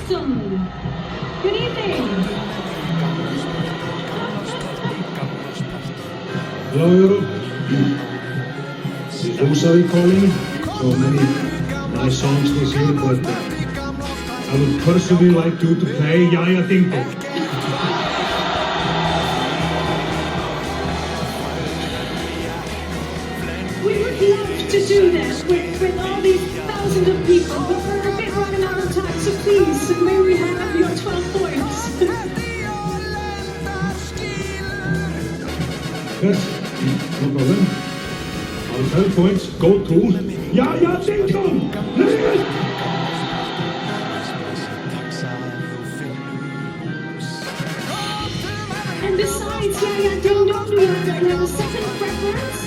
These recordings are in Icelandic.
Houston. Good evening. Hello Europe. This is Rosalie calling. So many nice songs this year, but I would personally like you to play Jæja Ding Dong. We would love to do that with all these thousands of people, but we're a bit running out of time, so please, may we have your 12 points? Yes, no problem. Our 12 points go to Jæja Ding Dong. And besides Jæja Ding Dong, do you have a second preference?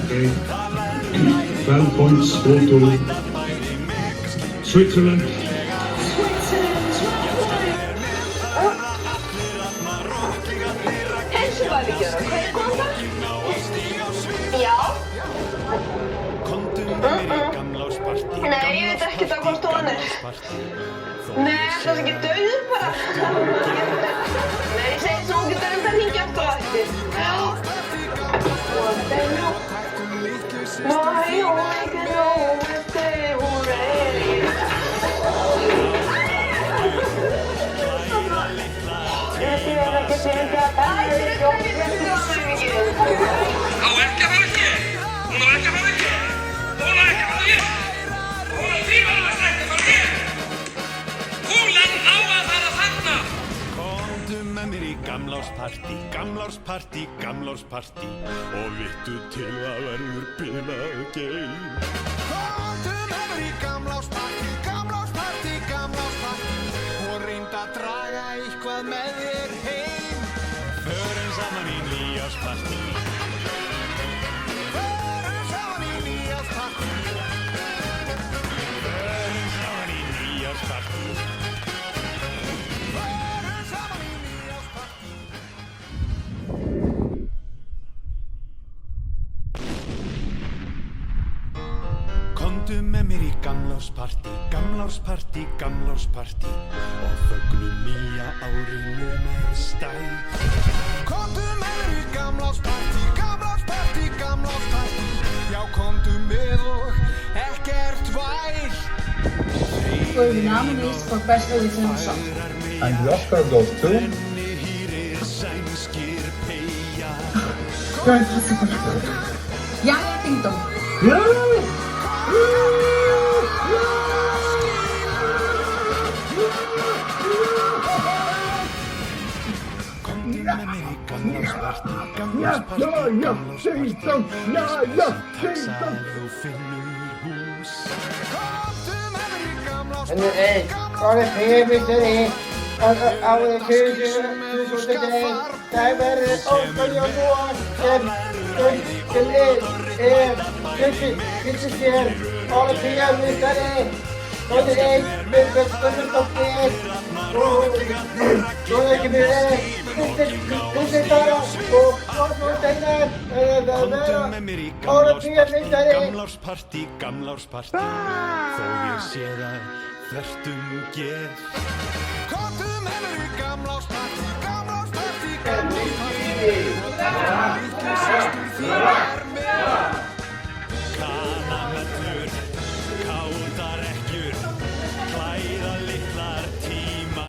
Okay. 12 points go to Switzerland. Nei, ég veit ekkert á hvort hún er. Nei, ætla það ekki dauður bara. Nei, ég segi svo hún getur enda að hringja aftur á eftir. Nei, hún ekki nóg eftir hún reynir. Ég er ekki syngja að það er ekki Á ekki að fara hér! Hún á ekki að fara hér! Hún á ekki að fara hér! Hún á tímanlega ekki að fara hér! Kúlan á að fara þarna! Komdu með mér í gamlárspartí, gamlárspartí, gamlárspartí og vittu til að verður bilað geim. Komdu með mér í gamlárspartí, gamlárspartí, gamlárspartí og reynd að draga eitthvað með þér heim. Förum saman í nýjárspartí. Förum saman í nýjárspartí. Förum saman í nýjárspartí. Förum saman í nýjárspartí. Komdu með mér í gamlárspartí, gamlárspartí, gamlárspartí og fögnum nýja árinu með stæl. Komdu með mér í gamlárspartí, gamlárspartí, gamlárspartí, já komdu með og ekkert væl. For the nominees for Best Original Song. And the Oscar goes to... Jæja Ding Dong. Komdu með mér í gamlárspartí, gamlárspartí, Ding Dong, Jæja Ding Dong. þú finnur hús. Komdu með mér í gamlárspartí. On a previously on our children today, I better open your door and live this is here all the PM is today. On the day, this is gamlárspartí, gamlárspartí, þó ég sé það þvertum ger. Komdu með mér í gamlárspartí, gamlárspartí, gamlárspartí, og það er litlu systur þínar.